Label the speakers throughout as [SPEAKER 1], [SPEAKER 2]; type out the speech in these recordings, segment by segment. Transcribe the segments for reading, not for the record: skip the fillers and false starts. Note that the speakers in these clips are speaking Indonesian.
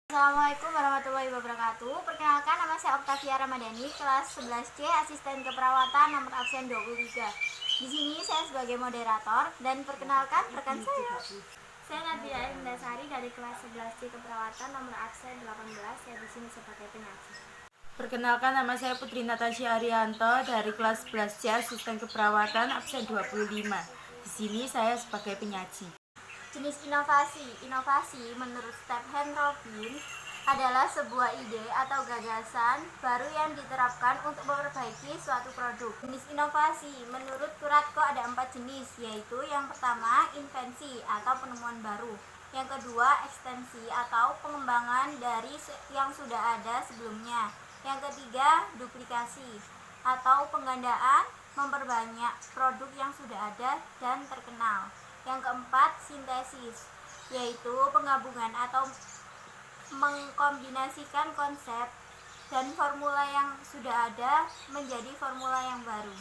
[SPEAKER 1] Assalamualaikum warahmatullahi wabarakatuh. Perkenalkan, nama saya Oktavia Ramadhani, kelas 11C, asisten keperawatan, nomor absen 23. Di sini saya sebagai moderator dan perkenalkan rekan saya. Saya Nadia Indasari dari kelas 11C keperawatan, nomor absen 18. Saya di sini sebagai penyaji.
[SPEAKER 2] Perkenalkan, nama saya Putri Natasha Arianto dari kelas 11C, asisten keperawatan, absen 25. Di sini saya sebagai penyaji.
[SPEAKER 1] Jenis inovasi. Inovasi menurut Stephen Robin adalah sebuah ide atau gagasan baru yang diterapkan untuk memperbaiki suatu produk. Jenis inovasi menurut Kuratko ada 4 jenis, yaitu yang pertama invensi atau penemuan baru, yang kedua ekstensi atau pengembangan dari yang sudah ada sebelumnya, yang ketiga duplikasi atau penggandaan, memperbanyak produk yang sudah ada dan terkenal. Yang keempat, sintesis, yaitu penggabungan atau mengkombinasikan konsep dan formula yang sudah ada menjadi formula yang baru.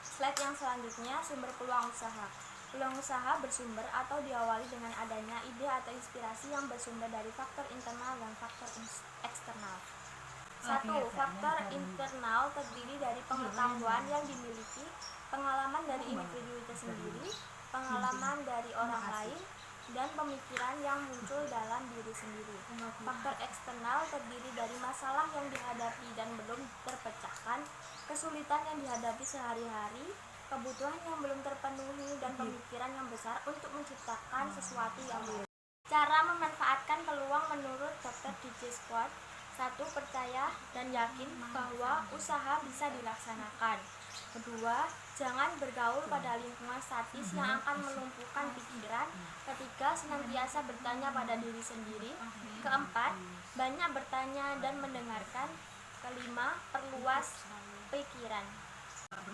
[SPEAKER 1] Slide yang selanjutnya, sumber peluang usaha. Peluang usaha bersumber atau diawali dengan adanya ide atau inspirasi yang bersumber dari faktor internal dan faktor eksternal. 1. Faktor internal terdiri dari pengetahuan yang dimiliki, pengalaman dari individu itu sendiri, pengalaman dari orang lain, dan pemikiran yang muncul dalam diri sendiri. Faktor eksternal terdiri dari masalah yang dihadapi dan belum terpecahkan, kesulitan yang dihadapi sehari-hari, kebutuhan yang belum terpenuhi, dan pemikiran yang besar untuk menciptakan sesuatu yang baru. Cara memanfaatkan peluang menurut Dr. DJ Squad. 1. Percaya dan yakin bahwa usaha bisa dilaksanakan. Kedua, jangan bergaul pada lingkungan statis yang akan melumpuhkan pikiran. Ketiga, senantiasa bertanya pada diri sendiri. Keempat, banyak bertanya dan mendengarkan. Kelima, perluas pikiran.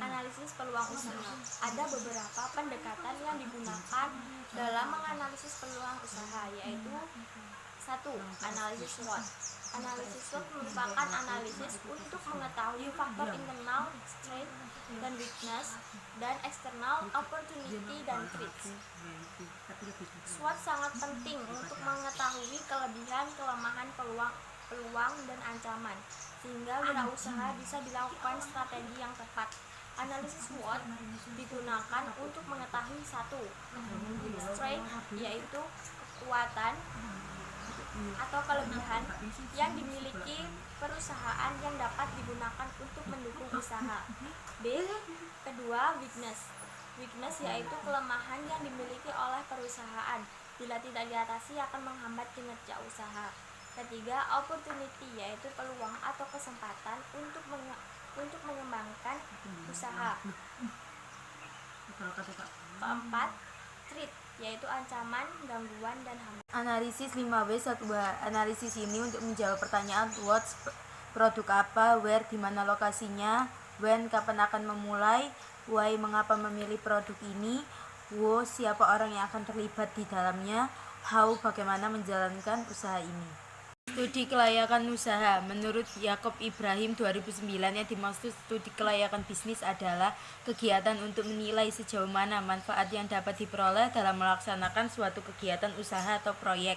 [SPEAKER 1] Analisis peluang usaha. Ada beberapa pendekatan yang digunakan dalam menganalisis peluang usaha, yaitu 1. Analisis SWOT. Analisis SWOT merupakan analisis untuk mengetahui faktor internal, strength dan weakness, dan eksternal, opportunity dan threats. SWOT sangat penting untuk mengetahui kelebihan, kelemahan, peluang dan ancaman, sehingga wirausaha bisa dilakukan strategi yang tepat. Analisis SWOT digunakan untuk mengetahui 1. Strength, yaitu kekuatan atau kelebihan yang dimiliki perusahaan yang dapat digunakan untuk mendukung usaha. B. Kedua, weakness. Weakness yaitu kelemahan yang dimiliki oleh perusahaan, bila tidak diatasi akan menghambat kinerja usaha. Ketiga, opportunity yaitu peluang atau kesempatan untuk mengembangkan usaha. Keempat, threat yaitu ancaman, gangguan, dan hambatan.
[SPEAKER 2] Analisis 5W1H. Analisis ini untuk menjawab pertanyaan what, produk apa, where, di mana lokasinya, when, kapan akan memulai, why, mengapa memilih produk ini, wo, siapa orang yang akan terlibat di dalamnya, how, bagaimana menjalankan usaha ini. Studi kelayakan usaha. Menurut Yakob Ibrahim 2009, yang dimaksud studi kelayakan bisnis adalah kegiatan untuk menilai sejauh mana manfaat yang dapat diperoleh dalam melaksanakan suatu kegiatan usaha atau proyek.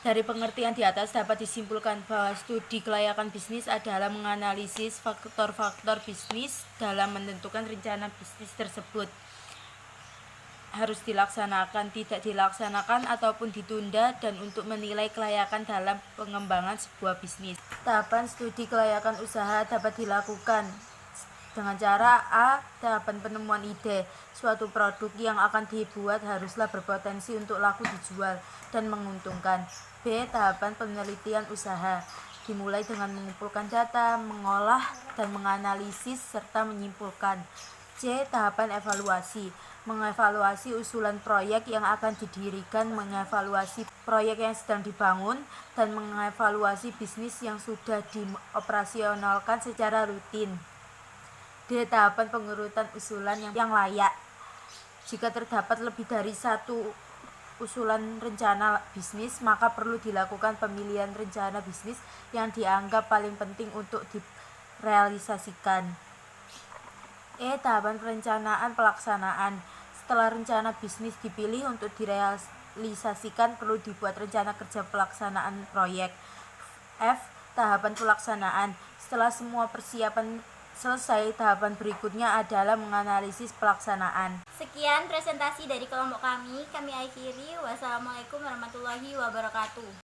[SPEAKER 2] Dari pengertian di atas dapat disimpulkan bahwa studi kelayakan bisnis adalah menganalisis faktor-faktor bisnis dalam menentukan rencana bisnis tersebut harus dilaksanakan, tidak dilaksanakan, ataupun ditunda, dan untuk menilai kelayakan dalam pengembangan sebuah bisnis. Tahapan studi kelayakan usaha dapat dilakukan dengan cara A. Tahapan penemuan ide. Suatu produk yang akan dibuat haruslah berpotensi untuk laku dijual dan menguntungkan. B. Tahapan penelitian usaha. Dimulai dengan mengumpulkan data, mengolah, dan menganalisis, serta menyimpulkan. C. Tahapan evaluasi. Mengevaluasi usulan proyek yang akan didirikan, mengevaluasi proyek yang sedang dibangun, dan mengevaluasi bisnis yang sudah dioperasionalkan secara rutin. D. Tahapan pengurutan usulan yang layak. Jika terdapat lebih dari satu usulan rencana bisnis, maka perlu dilakukan pemilihan rencana bisnis yang dianggap paling penting untuk direalisasikan. Tahapan perencanaan pelaksanaan. Setelah rencana bisnis dipilih untuk direalisasikan perlu dibuat rencana kerja pelaksanaan proyek. F. Tahapan pelaksanaan. Setelah semua persiapan selesai, tahapan berikutnya adalah menganalisis pelaksanaan.
[SPEAKER 1] Sekian presentasi dari kelompok kami akhiri. Wassalamualaikum warahmatullahi wabarakatuh.